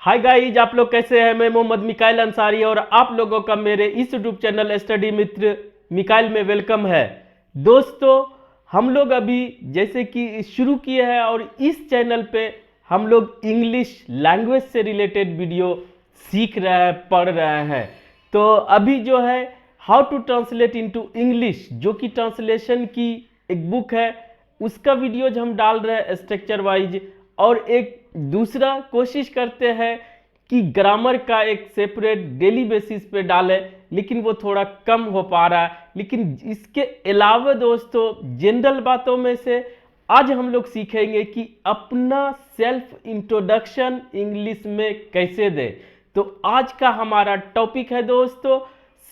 Hi guys, आप लोग कैसे हैं। मैं मोहम्मद मिकाइल अंसारी और आप लोगों का मेरे इस यूट्यूब चैनल स्टडी मित्र मिकाइल में वेलकम है। दोस्तों, हम लोग अभी जैसे कि शुरू किए हैं और इस चैनल पे हम लोग इंग्लिश लैंग्वेज से रिलेटेड वीडियो सीख रहे हैं, पढ़ रहे हैं। तो अभी जो है how to translate into English, जो कि ट्रांसलेशन की एक बुक है, उसका वीडियोज हम डाल रहे हैं स्ट्रक्चर वाइज। और एक दूसरा कोशिश करते हैं कि ग्रामर का एक सेपरेट डेली बेसिस पे डालें, लेकिन वो थोड़ा कम हो पा रहा है। लेकिन इसके अलावा दोस्तों, जनरल बातों में से आज हम लोग सीखेंगे कि अपना सेल्फ इंट्रोडक्शन इंग्लिश में कैसे दें। तो आज का हमारा टॉपिक है दोस्तों,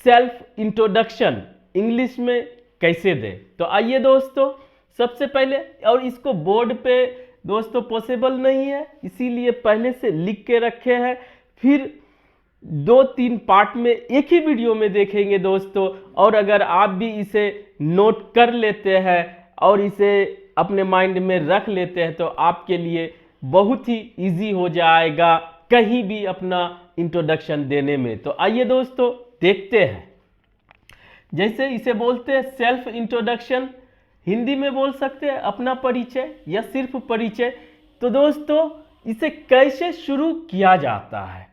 सेल्फ इंट्रोडक्शन इंग्लिश में कैसे दें। तो आइए दोस्तों, सबसे पहले, और इसको बोर्ड पे दोस्तों पॉसिबल नहीं है, इसीलिए पहले से लिख के रखे हैं, फिर 2-3 पार्ट में एक ही वीडियो में देखेंगे दोस्तों। और अगर आप भी इसे नोट कर लेते हैं और इसे अपने माइंड में रख लेते हैं तो आपके लिए बहुत ही इजी हो जाएगा कहीं भी अपना इंट्रोडक्शन देने में। तो आइए दोस्तों देखते हैं। जैसे इसे बोलते हैं सेल्फ इंट्रोडक्शन, हिंदी में बोल सकते हैं अपना परिचय या सिर्फ परिचय। तो दोस्तों, इसे कैसे शुरू किया जाता है,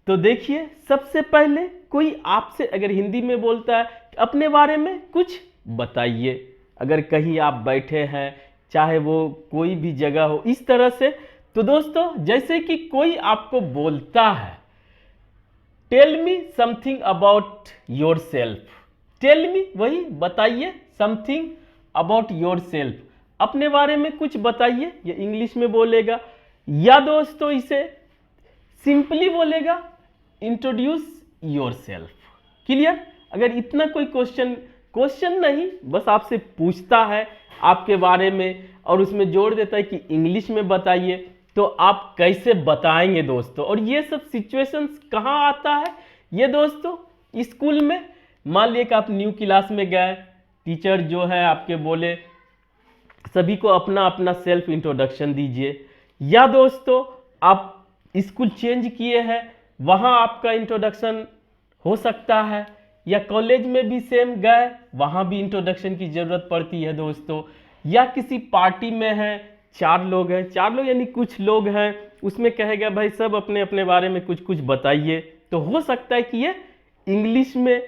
तो देखिए, सबसे पहले कोई आपसे अगर हिंदी में बोलता है अपने बारे में कुछ बताइए, अगर कहीं आप बैठे हैं, चाहे वो कोई भी जगह हो, इस तरह से। तो दोस्तों, जैसे कि कोई आपको बोलता है tell me something about yourself, tell me वही बताइए, समथिंग अबाउट योर सेल्फ, अपने बारे में कुछ बताइए, ये इंग्लिश में बोलेगा। या दोस्तों इसे सिंपली बोलेगा इंट्रोड्यूस योर सेल्फ। क्लियर? अगर इतना कोई क्वेश्चन नहीं, बस आपसे पूछता है आपके बारे में और उसमें जोड़ देता है कि इंग्लिश में बताइए, तो आप कैसे बताएंगे दोस्तों। और ये सब सिचुएशंस कहाँ आता है, ये दोस्तों स्कूल में। मान लिया कि आप न्यू क्लास में गए, टीचर जो है आपके बोले सभी को अपना अपना सेल्फ इंट्रोडक्शन दीजिए। या दोस्तों आप स्कूल चेंज किए हैं, वहाँ आपका इंट्रोडक्शन हो सकता है। या कॉलेज में भी सेम गए, वहाँ भी इंट्रोडक्शन की ज़रूरत पड़ती है दोस्तों। या किसी पार्टी में है, 4 लोग हैं, 4 लोग यानी कुछ लोग हैं, उसमें कहेगा भाई सब अपने अपने बारे में कुछ कुछ बताइए। तो हो सकता है कि ये इंग्लिश में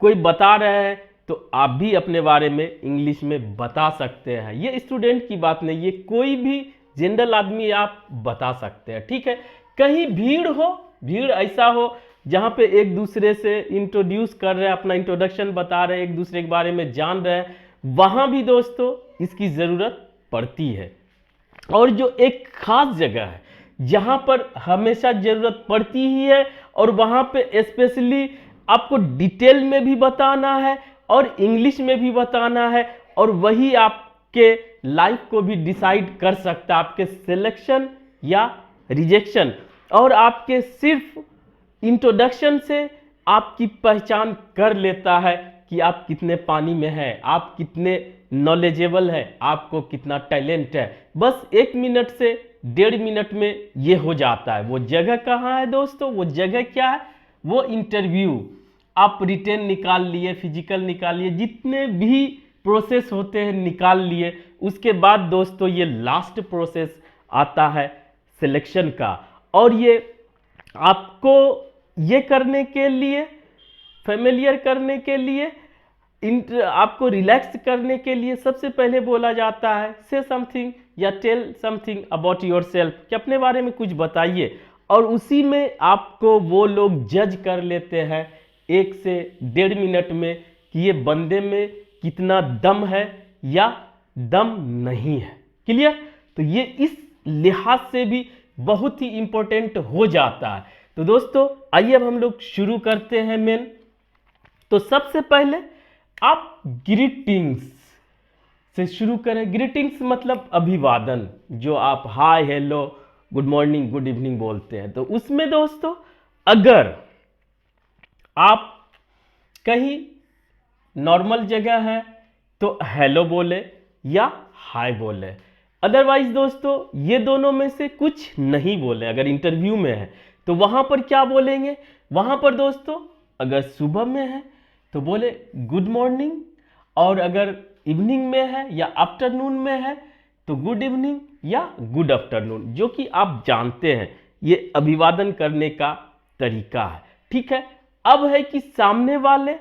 कोई बता रहा है, तो आप भी अपने बारे में इंग्लिश में बता सकते हैं। ये स्टूडेंट की बात नहीं, ये कोई भी जनरल आदमी आप बता सकते हैं। ठीक है? कहीं भीड़ हो, भीड़ ऐसा हो जहाँ पे एक दूसरे से इंट्रोड्यूस कर रहे हैं, अपना इंट्रोडक्शन बता रहे हैं, एक दूसरे के बारे में जान रहे हैं, वहाँ भी दोस्तों इसकी ज़रूरत पड़ती है। और जो एक खास जगह है जहाँ पर हमेशा ज़रूरत पड़ती ही है, और वहाँ पे स्पेशली आपको डिटेल में भी बताना है और इंग्लिश में भी बताना है, और वही आपके लाइफ को भी डिसाइड कर सकता है, आपके सिलेक्शन या रिजेक्शन। और आपके सिर्फ इंट्रोडक्शन से आपकी पहचान कर लेता है कि आप कितने पानी में हैं, आप कितने नॉलेजेबल हैं, आपको कितना टैलेंट है। बस 1 मिनट से 1.5 मिनट में ये हो जाता है। वो जगह कहाँ है दोस्तों? वो जगह क्या है? वो इंटरव्यू। आप रिटेन निकाल लिए, फिजिकल निकाल लिए, जितने भी प्रोसेस होते हैं निकाल लिए, उसके बाद दोस्तों ये लास्ट प्रोसेस आता है सिलेक्शन का। और ये आपको ये करने के लिए, फेमिलियर करने के लिए, आपको रिलैक्स करने के लिए सबसे पहले बोला जाता है से समथिंग या tell something about yourself, कि अपने बारे में कुछ बताइए। और उसी में आपको वो लोग जज कर लेते हैं 1 से 1.5 मिनट में कि ये बंदे में कितना दम है या दम नहीं है। क्लियर? तो ये इस लिहाज से भी बहुत ही इंपॉर्टेंट हो जाता है। तो दोस्तों आइए अब हम लोग शुरू करते हैं मेन। तो सबसे पहले आप ग्रीटिंग्स से शुरू करें। ग्रीटिंग्स मतलब अभिवादन, जो आप hi, hello, good morning, good evening बोलते हैं। तो उसमें दोस्तों अगर आप कहीं नॉर्मल जगह है तो हेलो बोले या हाय बोले। अदरवाइज दोस्तों ये दोनों में से कुछ नहीं बोले। अगर इंटरव्यू में है तो वहां पर क्या बोलेंगे? वहां पर दोस्तों अगर सुबह में है तो बोले गुड मॉर्निंग, और अगर इवनिंग में है या आफ्टरनून में है तो गुड इवनिंग या गुड आफ्टरनून, जो कि आप जानते हैं ये अभिवादन करने का तरीका है। ठीक है, अब है कि सामने वाले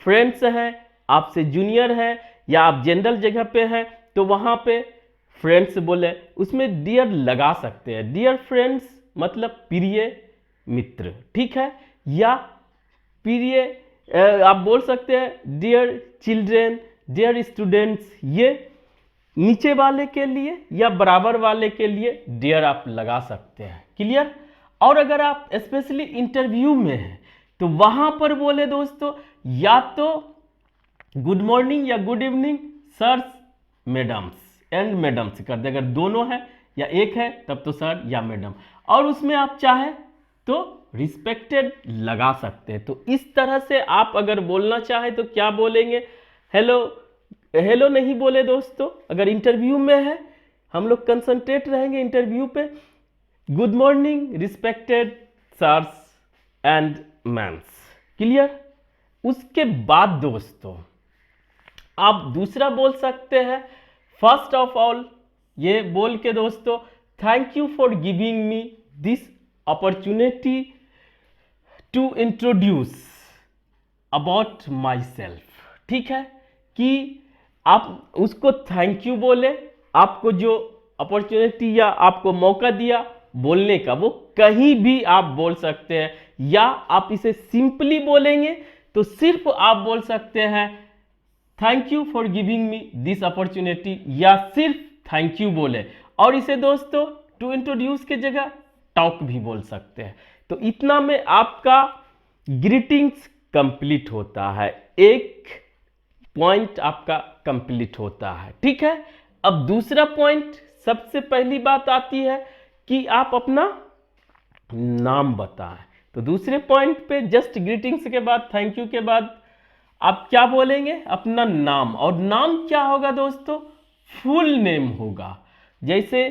फ्रेंड्स हैं, आपसे जूनियर है या आप जनरल जगह पे हैं, तो वहां पे फ्रेंड्स बोले उसमें डियर लगा सकते हैं। डियर फ्रेंड्स मतलब प्रिय मित्र। ठीक है, या प्रिय आप बोल सकते हैं डियर चिल्ड्रेन, डियर स्टूडेंट्स, ये नीचे वाले के लिए या बराबर वाले के लिए डियर आप लगा सकते हैं। क्लियर? और अगर आप स्पेशली इंटरव्यू में हैं तो वहां पर बोले दोस्तों या तो गुड मॉर्निंग या good evening sirs madams and madams कर दे, अगर दोनों है या एक है तब तो सर या मैडम, और उसमें आप चाहे तो रिस्पेक्टेड लगा सकते हैं। तो इस तरह से आप अगर बोलना चाहे तो क्या बोलेंगे? हेलो, हेलो नहीं बोले दोस्तों, अगर इंटरव्यू में है हम लोग कंसंट्रेट रहेंगे इंटरव्यू पे। Good morning respected sirs and ma'ams. Clear? उसके बाद दोस्तों आप दूसरा बोल सकते हैं फर्स्ट ऑफ ऑल, ये बोल के दोस्तों thank you for giving me this opportunity to introduce about myself. ठीक है, कि आप उसको थैंक यू बोले, आपको जो अपॉर्चुनिटी या आपको मौका दिया बोलने का, वो कहीं भी आप बोल सकते हैं, या आप इसे सिंपली बोलेंगे तो सिर्फ आप बोल सकते हैं thank you for giving me this opportunity, या सिर्फ थैंक यू बोले। और इसे दोस्तों टू इंट्रोड्यूस के जगह टॉक भी बोल सकते हैं। तो इतना में आपका ग्रीटिंग्स कंप्लीट होता है, एक पॉइंट आपका कंप्लीट होता है। ठीक है, अब दूसरा पॉइंट, सबसे पहली बात आती है कि आप अपना नाम बताएं। तो दूसरे पॉइंट पे जस्ट ग्रीटिंग्स के बाद, थैंक यू के बाद आप क्या बोलेंगे? अपना नाम। और नाम क्या होगा दोस्तों? फुल नेम होगा। जैसे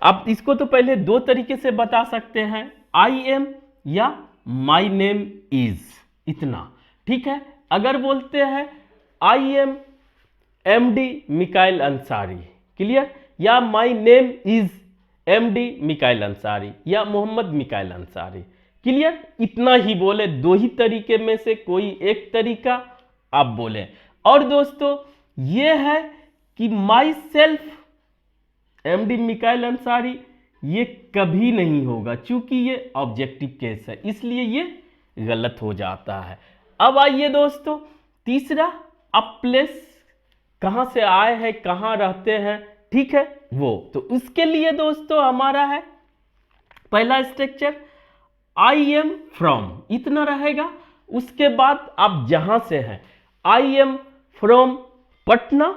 आप इसको तो पहले दो तरीके से बता सकते हैं, आई एम या माई नेम इज, इतना। ठीक है, अगर बोलते हैं I am MD Mikail Ansari, clear, या my name is MD Mikail Ansari या मोहम्मद मिकाइल अंसारी, क्लियर, इतना ही बोले। दो ही तरीके में से कोई एक तरीका आप बोले। और दोस्तों ये है कि my self MD Mikail Ansari, ये कभी नहीं होगा, चूंकि ये ऑब्जेक्टिव केस है, इसलिए ये गलत हो जाता है। अब आइए दोस्तों तीसरा, आप प्लेस कहां से आए हैं, कहां रहते हैं, ठीक है, वो तो उसके लिए दोस्तों हमारा है पहला स्ट्रक्चर आई एम फ्रॉम, इतना रहेगा। उसके बाद आप जहां से हैं, I am from Patna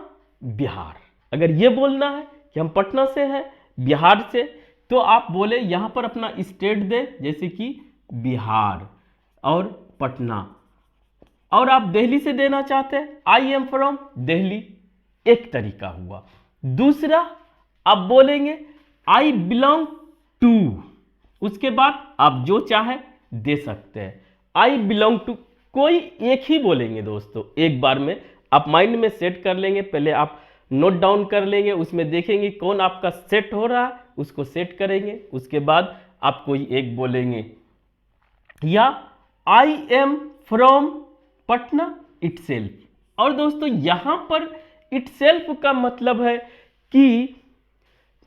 Bihar. अगर ये बोलना है कि हम पटना से हैं, बिहार से, तो आप बोले यहां पर अपना स्टेट दे, जैसे कि बिहार और पटना। और आप दिल्ली से देना चाहते हैं, आई एम फ्रॉम दिल्ली, एक तरीका हुआ। दूसरा आप बोलेंगे आई बिलोंग टू, उसके बाद आप जो चाहे दे सकते हैं। आई बिलोंग टू कोई एक ही बोलेंगे दोस्तों, एक बार में आप माइंड में सेट कर लेंगे, पहले आप नोट डाउन कर लेंगे, उसमें देखेंगे कौन आपका सेट हो रहा है, उसको सेट करेंगे, उसके बाद आप कोई एक बोलेंगे। या I am from Patna itself. और दोस्तों यहां पर इटसेल्फ का मतलब है कि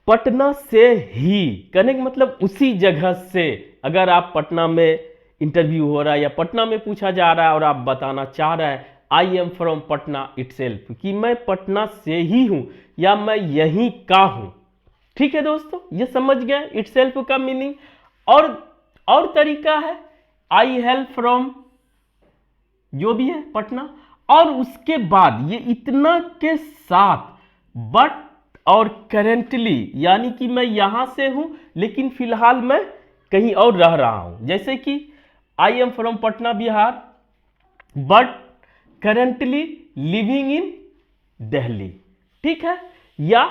पटना से ही, कहने का मतलब उसी जगह से। अगर आप पटना में इंटरव्यू हो रहा है या पटना में पूछा जा रहा है और आप बताना चाह रहे हैं I am from Patna itself, कि मैं पटना से ही हूं या मैं यहीं का हूं। ठीक है दोस्तों, ये समझ गए इटसेल्फ का मीनिंग। और तरीका है आई हेल फ्रॉम, जो भी है पटना, और उसके बाद ये इतना के साथ बट और करेंटली, यानी कि मैं यहां से हूं लेकिन फिलहाल मैं कहीं और रह रहा हूं, जैसे कि I am from Patna Bihar but currently living in Delhi. ठीक है, या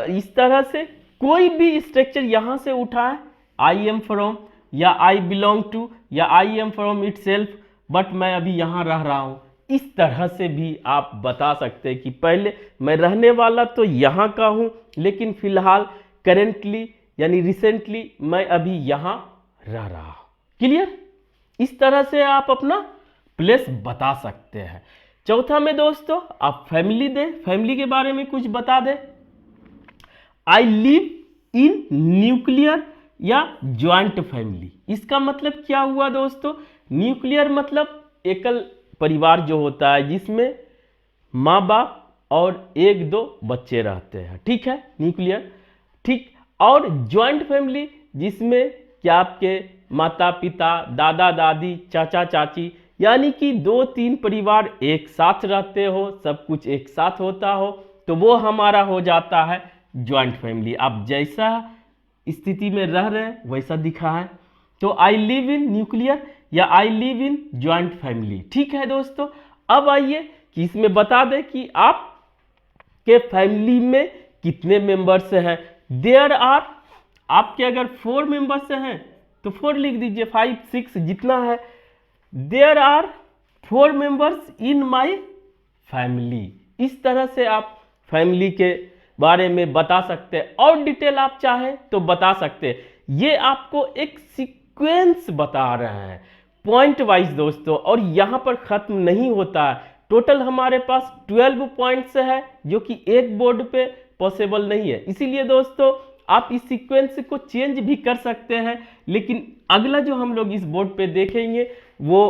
इस तरह से कोई भी स्ट्रक्चर यहां से उठाए आई एम फ्रॉम, या आई बिलोंग टू, या I am from it self, but मैं अभी यहाँ रह रहा हूँ। इस तरह से भी आप बता सकते हैं कि पहले मैं रहने वाला तो यहाँ का हूँ, लेकिन फिलहाल करेंटली यानी रिसेंटली मैं अभी यहाँ रह रहा हूँ। क्लियर? इस तरह से आप अपना प्लेस बता सकते हैं। चौथा में दोस्तों आप फैमिली दें, फैमिली के बारे में कुछ बता दें। आई लिव इन न्यूक्लियर या ज्वाइंट फैमिली। इसका मतलब क्या हुआ दोस्तों? न्यूक्लियर मतलब एकल परिवार जो होता है जिसमें माँ बाप और एक दो बच्चे रहते हैं, ठीक है, न्यूक्लियर, ठीक। और ज्वाइंट फैमिली जिसमें क्या आपके माता पिता, दादा दादी, चाचा चाची, यानी कि 2-3 परिवार एक साथ रहते हो, सब कुछ एक साथ होता हो, तो वो हमारा हो जाता है ज्वाइंट फैमिली। आप जैसा स्थिति में रह रहे हैं वैसा दिखा है, तो आई लिव इन न्यूक्लियर या I live in joint family, ठीक है दोस्तों। अब आइए कि इसमें बता दें कि आप के फैमिली में कितने मेंबर्स हैं। देयर आर, आपके अगर 4 मेंबर्स हैं तो 4 लिख दीजिए, 5 6 जितना है। There are 4 members in my family. इस तरह से आप फैमिली के बारे में बता सकते हैं, और डिटेल आप चाहें तो बता सकते हैं। ये आपको एक सीक्वेंस बता रहे हैं पॉइंट वाइज दोस्तों, और यहाँ पर खत्म नहीं होता है। टोटल हमारे पास 12 पॉइंट्स है जो कि एक बोर्ड पे पॉसिबल नहीं है, इसीलिए दोस्तों आप इस सीक्वेंस को चेंज भी कर सकते हैं। लेकिन अगला जो हम लोग इस बोर्ड पे देखेंगे वो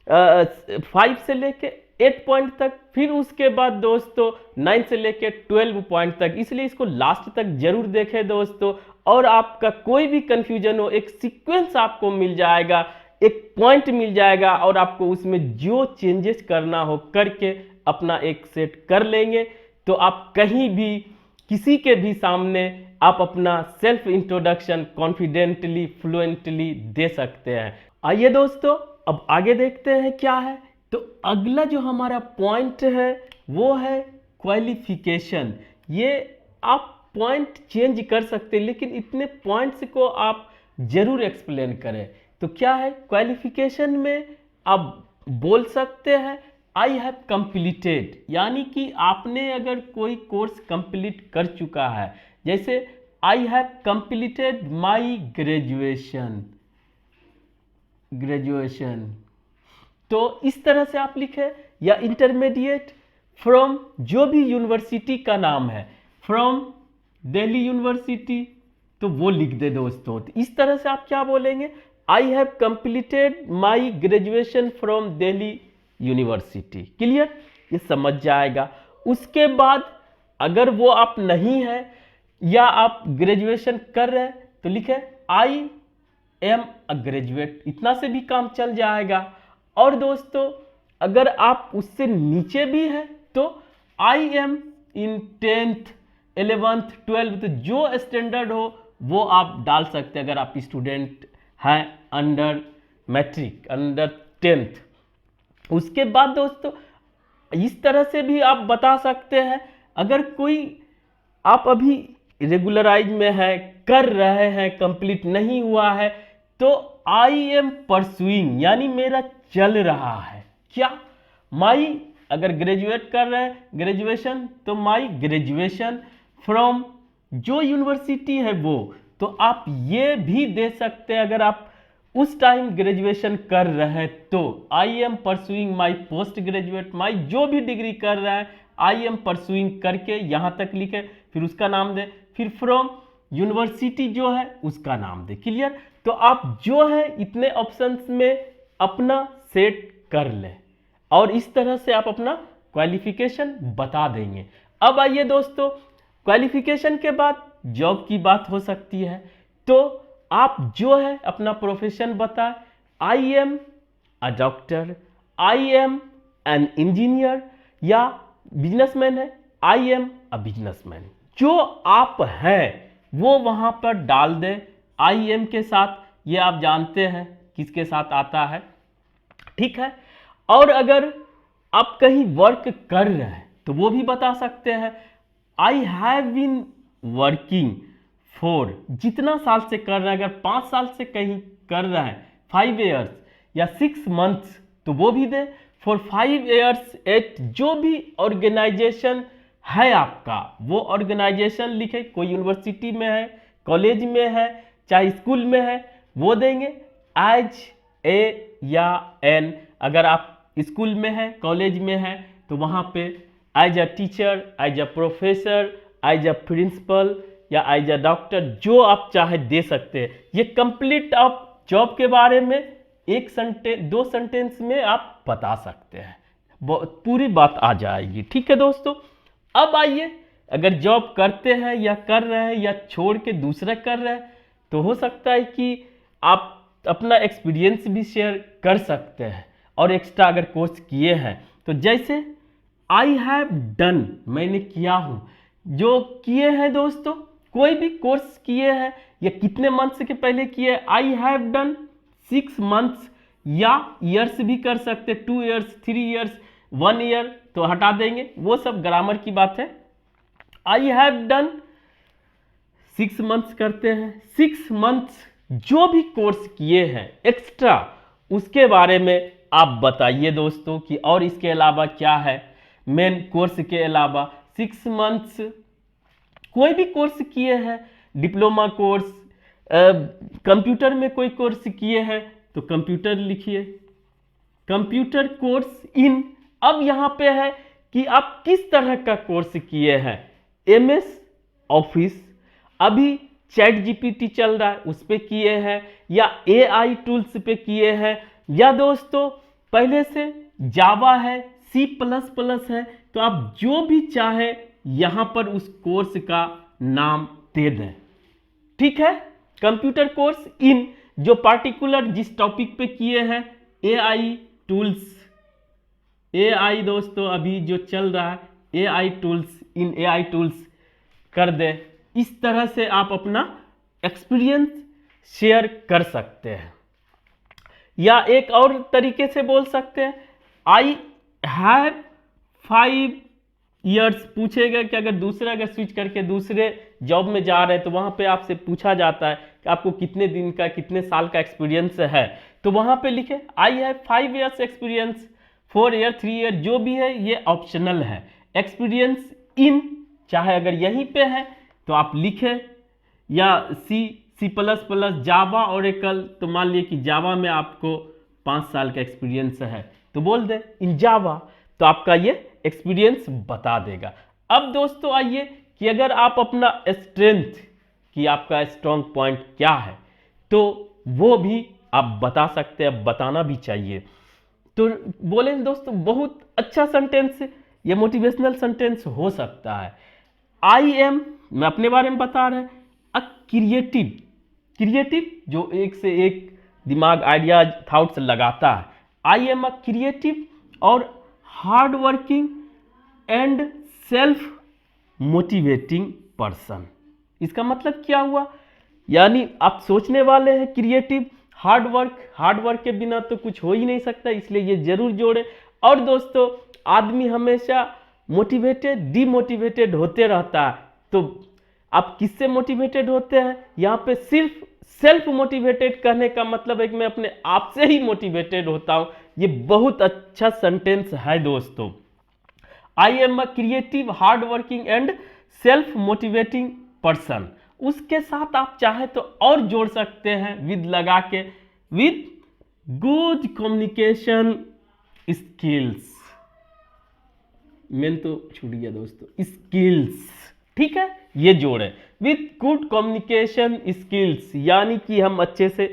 5 से लेके 8 पॉइंट तक, फिर उसके बाद दोस्तों 9 से लेके 12 पॉइंट तक, इसलिए इसको लास्ट तक जरूर देखें दोस्तों। और आपका कोई भी कंफ्यूजन हो, एक सीक्वेंस आपको मिल जाएगा, एक पॉइंट मिल जाएगा, और आपको उसमें जो चेंजेस करना हो करके अपना एक सेट कर लेंगे, तो आप कहीं भी किसी के भी सामने आप अपना सेल्फ इंट्रोडक्शन कॉन्फिडेंटली फ्लुएंटली दे सकते हैं। आइए दोस्तों अब आगे देखते हैं क्या है। तो अगला जो हमारा पॉइंट है वो है क्वालिफिकेशन। ये आप पॉइंट चेंज कर सकते हैं, लेकिन इतने पॉइंट्स को आप जरूर एक्सप्लेन करें। तो क्या है क्वालिफिकेशन में? आप बोल सकते हैं आई हैव कंप्लीटेड, यानी कि आपने अगर कोई कोर्स कंप्लीट कर चुका है, जैसे I have completed my graduation, तो इस तरह से आप लिखें। या इंटरमीडिएट फ्रॉम जो भी यूनिवर्सिटी का नाम है, फ्रॉम दिल्ली यूनिवर्सिटी, तो वो लिख दे दोस्तों। तो इस तरह से आप क्या बोलेंगे? I have completed my graduation from Delhi university. Clear? ये समझ जाएगा। उसके बाद अगर वो आप नहीं है या आप ग्रेजुएशन कर रहे हैं तो लिखे आई एम अ ग्रेजुएट, इतना से भी काम चल जाएगा। और दोस्तों अगर आप उससे नीचे भी हैं तो I M in 10th 11th 12th, जो स्टैंडर्ड हो वो आप डाल सकते हैं अगर आप स्टूडेंट हैं अंडर मैट्रिक, अंडर 10th। उसके बाद दोस्तों इस तरह से भी आप बता सकते हैं, अगर कोई आप अभी रेगुलराइज में है, कर रहे हैं, कंप्लीट नहीं हुआ है, तो आई एम परसुइंग, यानी मेरा चल रहा है। क्या? माई, अगर ग्रेजुएट कर रहे हैं ग्रेजुएशन, तो माई ग्रेजुएशन फ्रॉम जो यूनिवर्सिटी है वो, तो आप ये भी दे सकते हैं अगर आप उस टाइम ग्रेजुएशन कर रहे हैं तो I am pursuing my post graduate, my जो भी डिग्री कर रहा है आई एम परसुइंग करके यहाँ तक लिखे, फिर उसका नाम दे, फिर फ्रॉम यूनिवर्सिटी जो है उसका नाम दे। क्लियर? तो आप जो है इतने ऑप्शंस में अपना सेट कर लें, और इस तरह से आप अपना क्वालिफिकेशन बता देंगे। अब आइए दोस्तों, क्वालिफिकेशन के बाद जॉब की बात हो सकती है, तो आप जो है अपना प्रोफेशन बताएं। I am a doctor, I am an engineer, या बिजनेसमैन है आई एम अ बिजनेसमैन। जो आप हैं वो वहां पर डाल दें आई एम के साथ। ये आप जानते हैं किसके साथ आता है, ठीक है। और अगर आप कहीं वर्क कर रहे हैं तो वो भी बता सकते हैं। आई हैव बीन वर्किंग 4 जितना साल से कर रहा है, अगर 5 साल से कहीं कर रहा है 5 ईयर्स या 6 मंथ्स तो वो भी दे। फॉर 5 ईयर्स एट जो भी ऑर्गेनाइजेशन है आपका, वो ऑर्गेनाइजेशन लिखे, कोई यूनिवर्सिटी में है, कॉलेज में है, चाहे स्कूल में है, वो देंगे। एज ए या एन, अगर आप स्कूल में है, कॉलेज में है तो वहाँ पे as a teacher, as a professor, as a principal या एज अ डॉक्टर, जो आप चाहे दे सकते हैं। ये कंप्लीट आप जॉब के बारे में 1 सेंटेंस 2 सेंटेंस में आप बता सकते हैं, पूरी बात आ जाएगी। ठीक है दोस्तों, अब आइए, अगर जॉब करते हैं या कर रहे हैं या छोड़ के दूसरा कर रहे हैं तो हो सकता है कि आप अपना एक्सपीरियंस भी शेयर कर सकते हैं और एक्स्ट्रा अगर कोर्स किए हैं तो जैसे आई हैव डन, मैंने किया हूँ, जो किए हैं दोस्तों, कोई भी कोर्स किए हैं या कितने मंथ्स के पहले किए, आई हैव डन 6 मंथ्स या ईयर्स भी कर सकते, 2 ईयर्स, 3 ईयर्स, 1 ईयर तो हटा देंगे, वो सब ग्रामर की बात है। आई हैव डन 6 मंथ्स करते हैं, 6 मंथ्स जो भी कोर्स किए हैं एक्स्ट्रा, उसके बारे में आप बताइए दोस्तों कि और इसके अलावा क्या है। मेन कोर्स के अलावा 6 मंथ्स कोई भी कोर्स किए हैं, डिप्लोमा कोर्स, कंप्यूटर में कोई कोर्स किए हैं तो कंप्यूटर लिखिए, कंप्यूटर कोर्स इन। अब यहाँ पे है कि आप किस तरह का कोर्स किए हैं, एमएस ऑफिस, अभी चैट जीपीटी चल रहा है उस पे किए हैं, या एआई टूल्स पे किए हैं, या दोस्तों पहले से जावा है, C++ है, तो आप जो भी चाहे यहाँ पर उस कोर्स का नाम दे दें। ठीक है, कंप्यूटर कोर्स इन, जो पार्टिकुलर जिस टॉपिक पे किए हैं, एआई टूल्स, एआई दोस्तों अभी जो चल रहा है, AI tools in, AI tools कर दे। इस तरह से आप अपना एक्सपीरियंस शेयर कर सकते हैं। या एक और तरीके से बोल सकते हैं, आई हैव 5 ईयर्स, पूछेगा कि अगर दूसरा अगर स्विच करके दूसरे जॉब में जा रहे हैं तो वहां पे आपसे पूछा जाता है कि आपको कितने दिन का, कितने साल का एक्सपीरियंस है, तो वहां पे लिखे I have 5 years experience, 4 year, 3 year, जो भी है ये ऑप्शनल है। एक्सपीरियंस इन चाहे अगर यहीं पे है तो आप लिखें, या C++, जावा, ओरेकल, तो मान लिए कि जावा में आपको 5 साल का एक्सपीरियंस है तो बोल दे इन जावा, तो आपका ये एक्सपीरियंस बता देगा। अब दोस्तों आइए कि अगर आप अपना स्ट्रेंथ, कि आपका स्ट्रॉन्ग पॉइंट क्या है, तो वो भी आप बता सकते हैं, बताना भी चाहिए। तो बोले दोस्तों बहुत अच्छा सेंटेंस, ये मोटिवेशनल सेंटेंस हो सकता है। आई एम, मैं अपने बारे में बता रहे हैं, अ क्रिएटिव, क्रिएटिव जो एक से एक दिमाग, आइडियाज, थॉट्स लगाता है। आई एम अ क्रिएटिव और hard working and self motivating person. इसका मतलब क्या हुआ, यानी आप सोचने वाले हैं, क्रिएटिव, हार्ड वर्क के बिना तो कुछ हो ही नहीं सकता, इसलिए ये जरूर जोड़े। और दोस्तों आदमी हमेशा मोटिवेटेड, डिमोटिवेटेड होते रहता है, तो आप किससे मोटिवेटेड होते हैं, यहाँ पे सिर्फ सेल्फ मोटिवेटेड कहने का मतलब है कि मैं अपने आप से ही मोटिवेटेड होता हूं। ये बहुत अच्छा सेंटेंस है दोस्तों। I am a creative, hard working and self motivating person. उसके साथ आप चाहे तो और जोड़ सकते हैं विद लगा के, with good communication skills, main तो छूट गया दोस्तों, स्किल्स, ठीक है, ये जोड़े विद गुड कम्युनिकेशन स्किल्स, यानी कि हम अच्छे से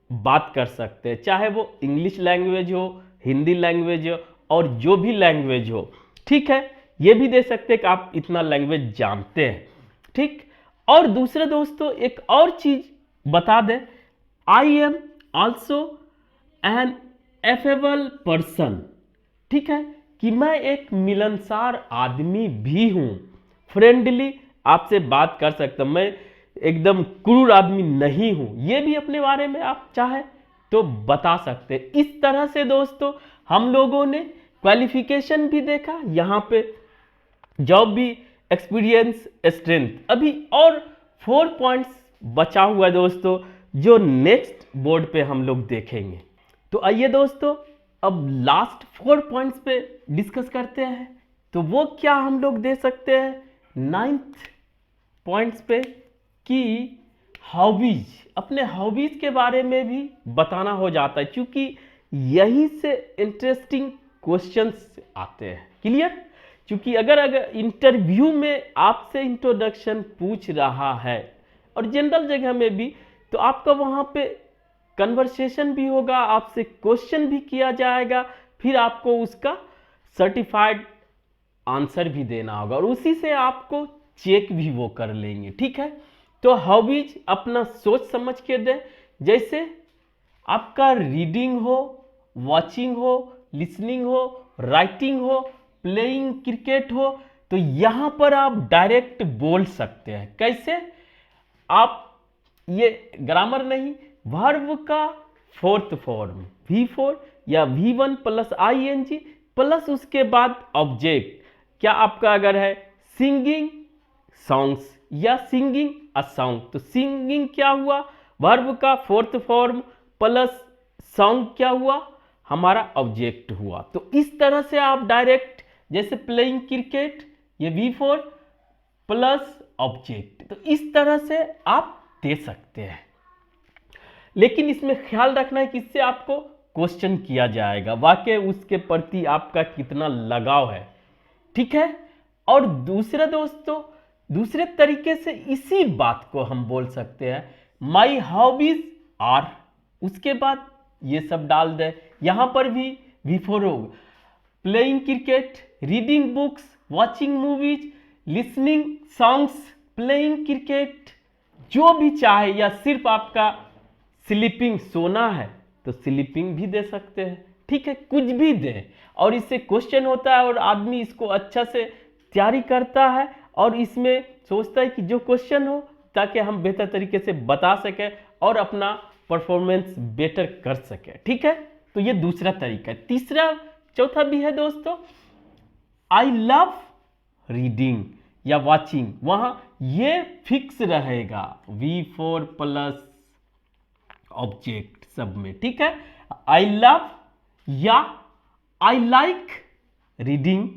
बात कर सकते हैं, चाहे वो इंग्लिश लैंग्वेज हो, हिंदी लैंग्वेज हो, और जो भी लैंग्वेज हो। ठीक है, ये भी दे सकते हैं कि आप इतना लैंग्वेज जानते हैं। ठीक, और दूसरे दोस्तों एक और चीज बता दें, I am also an affable person. ठीक है, कि मैं एक मिलनसार आदमी भी हूं, फ्रेंडली आपसे बात कर सकता हूं, मैं एकदम क्रूर आदमी नहीं हूं, ये भी अपने बारे में आप चाहे तो बता सकते हैं। इस तरह से दोस्तों हम लोगों ने क्वालिफिकेशन भी देखा, यहां पे जॉब भी, एक्सपीरियंस, स्ट्रेंथ, अभी और 4 पॉइंट्स बचा हुआ है दोस्तों, जो नेक्स्ट बोर्ड पे हम लोग देखेंगे। तो आइए दोस्तों, अब लास्ट 4 पॉइंट्स पे डिस्कस करते हैं। तो वो क्या हम लोग दे सकते हैं 9th पॉइंट्स पे, कि हॉबीज, अपने हॉबीज के बारे में भी बताना हो जाता है, क्योंकि यहीं से इंटरेस्टिंग क्वेश्चंस आते हैं। क्लियर? क्योंकि अगर इंटरव्यू में आपसे इंट्रोडक्शन पूछ रहा है और जनरल जगह में भी, तो आपका वहाँ पे कन्वर्सेशन भी होगा, आपसे क्वेश्चन भी किया जाएगा, फिर आपको उसका सर्टिफाइड आंसर भी देना होगा और उसी से आपको चेक भी वो कर लेंगे। ठीक है? तो हॉबीज अपना सोच समझ के दें, जैसे आपका रीडिंग हो, वॉचिंग हो, लिसनिंग हो, राइटिंग हो, प्लेइंग क्रिकेट हो, तो यहां पर आप डायरेक्ट बोल सकते हैं। कैसे? आप ये ग्रामर नहीं, वर्ब का 4th फॉर्म V4 या V1 प्लस ING प्लस उसके बाद ऑब्जेक्ट। क्या आपका अगर है सिंगिंग सॉन्ग्स या सिंगिंग अ सॉन्ग, तो सिंगिंग क्या हुआ, वर्ब का 4th फॉर्म प्लस सॉन्ग क्या हुआ, हमारा ऑब्जेक्ट हुआ। तो इस तरह से आप डायरेक्ट, जैसे प्लेइंग क्रिकेट, ये V4 प्लस ऑब्जेक्ट, तो इस तरह से आप दे सकते हैं। लेकिन इसमें ख्याल रखना है कि इससे आपको क्वेश्चन किया जाएगा, वाकई उसके प्रति आपका कितना लगाव है। ठीक है? और दूसरा दोस्तों, दूसरे तरीके से इसी बात को हम बोल सकते हैं, माई हॉबीज आर, उसके बाद ये सब डाल दें, यहां पर भी V4 होगा, playing cricket, reading books, watching movies, listening songs, playing cricket, जो भी चाहे, या सिर्फ आपका स्लीपिंग सोना है तो स्लीपिंग भी दे सकते हैं। ठीक है? कुछ भी दें, और इससे क्वेश्चन होता है और आदमी इसको अच्छा से तैयारी करता है और इसमें सोचता है कि जो क्वेश्चन हो, ताकि हम बेहतर तरीके से बता सकें और अपना परफॉर्मेंस बेटर कर सकें। ठीक है? तो ये दूसरा तरीका है। तीसरा, चौथा भी है दोस्तों, आई लव रीडिंग या वॉचिंग, वहां ये फिक्स रहेगा V4 प्लस ऑब्जेक्ट सब में। ठीक है? आई लव या I like reading,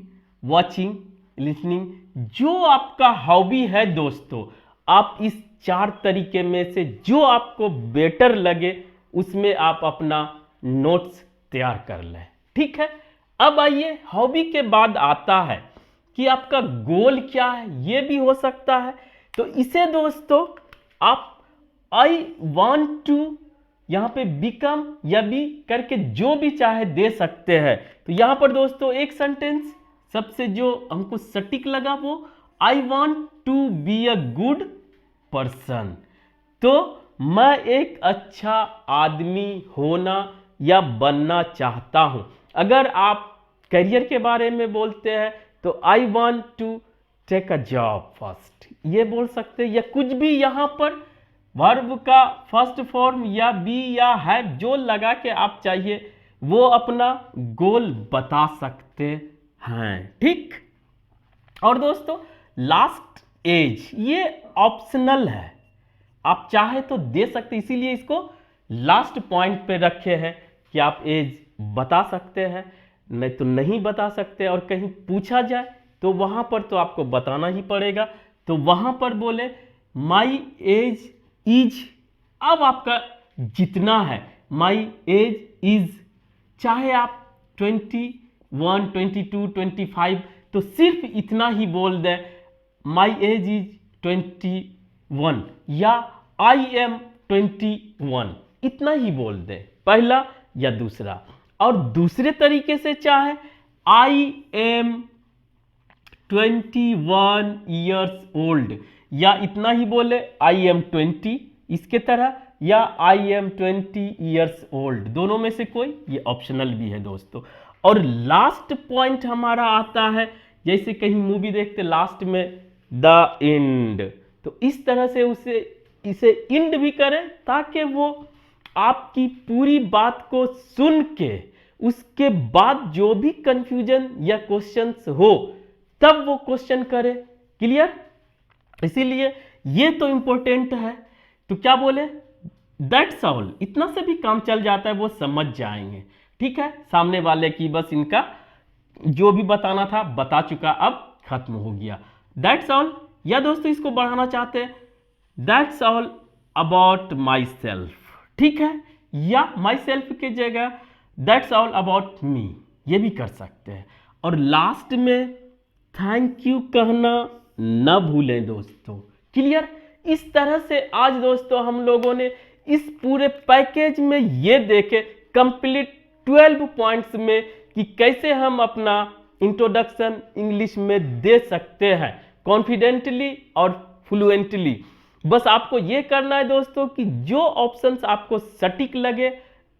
watching, listening, जो आपका हॉबी है दोस्तों, आप इस 4 तरीके में से जो आपको बेटर लगे उसमें आप अपना नोट्स तैयार कर लें। ठीक है? अब आइए, हॉबी के बाद आता है कि आपका गोल क्या है, ये भी हो सकता है। तो इसे दोस्तों आप आई वॉन्ट टू, यहां पे बिकम या बी करके जो भी चाहे दे सकते हैं। तो यहां पर दोस्तों एक सेंटेंस सबसे जो हमको सटीक लगा, वो I want to be a good person, तो मैं एक अच्छा आदमी होना या बनना चाहता हूं। अगर आप करियर के बारे में बोलते हैं तो I want to take a job first, ये बोल सकते हैं, या कुछ भी यहां पर वर्ब का 1st फॉर्म या बी या है, जो लगा के आप चाहिए वो अपना गोल बता सकते हैं। ठीक? और दोस्तों लास्ट एज, ये ऑप्शनल है, आप चाहे तो दे सकते, इसीलिए इसको लास्ट पॉइंट पे रखे हैं कि आप एज बता सकते हैं, नहीं तो नहीं बता सकते। और कहीं पूछा जाए तो वहां पर तो आपको बताना ही पड़ेगा। तो वहां पर बोले माई एज इज, अब आपका जितना है, माई एज इज, चाहे आप 21, 22, 25, तो सिर्फ इतना ही बोल दें, माई एज इज 21 या आई एम 21, इतना ही बोल दें, पहला या दूसरा। और दूसरे तरीके से चाहे आई एम 21 ईयर्स ओल्ड, या इतना ही बोले आई एम 20 इसके तरह, या आई एम 20 ईयर्स ओल्ड, दोनों में से कोई, ये ऑप्शनल भी है दोस्तों। और लास्ट पॉइंट हमारा आता है, जैसे कहीं मूवी देखते लास्ट में द एंड, तो इस तरह से इसे एंड भी करें, ताकि वो आपकी पूरी बात को सुन के उसके बाद जो भी कंफ्यूजन या क्वेश्चंस हो तब वो क्वेश्चन करे। क्लियर? इसीलिए ये तो इंपॉर्टेंट है तो क्या बोले, दैट्स ऑल, इतना से भी काम चल जाता है, वो समझ जाएंगे। ठीक है, सामने वाले की बस इनका जो भी बताना था बता चुका, अब खत्म हो गया। दैट्स ऑल, या दोस्तों इसको बढ़ाना चाहते हैं, that's all about myself. ठीक है, या माई सेल्फ की जगह दैट्स ऑल अबाउट मी, ये भी कर सकते हैं। और लास्ट में थैंक यू कहना न भूलें दोस्तों। क्लियर? इस तरह से आज दोस्तों हम लोगों ने इस पूरे पैकेज में ये देखे कंप्लीट 12 पॉइंट्स में कि कैसे हम अपना इंट्रोडक्शन इंग्लिश में दे सकते हैं कॉन्फिडेंटली और फ्लुएंटली। बस आपको ये करना है दोस्तों कि जो ऑप्शंस आपको सटीक लगे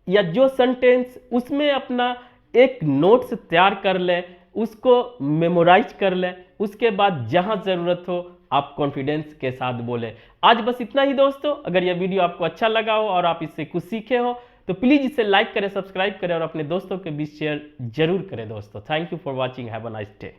या जो सेंटेंस, उसमें अपना एक नोट्स तैयार कर लें, उसको मेमोराइज कर लें, उसके बाद जहां जरूरत हो आप कॉन्फिडेंस के साथ बोले। आज बस इतना ही दोस्तों। अगर यह वीडियो आपको अच्छा लगा हो और आप इससे कुछ सीखे हो तो प्लीज इसे लाइक करें, सब्सक्राइब करें और अपने दोस्तों के बीच शेयर जरूर करें दोस्तों। Thank you for watching, have a nice day.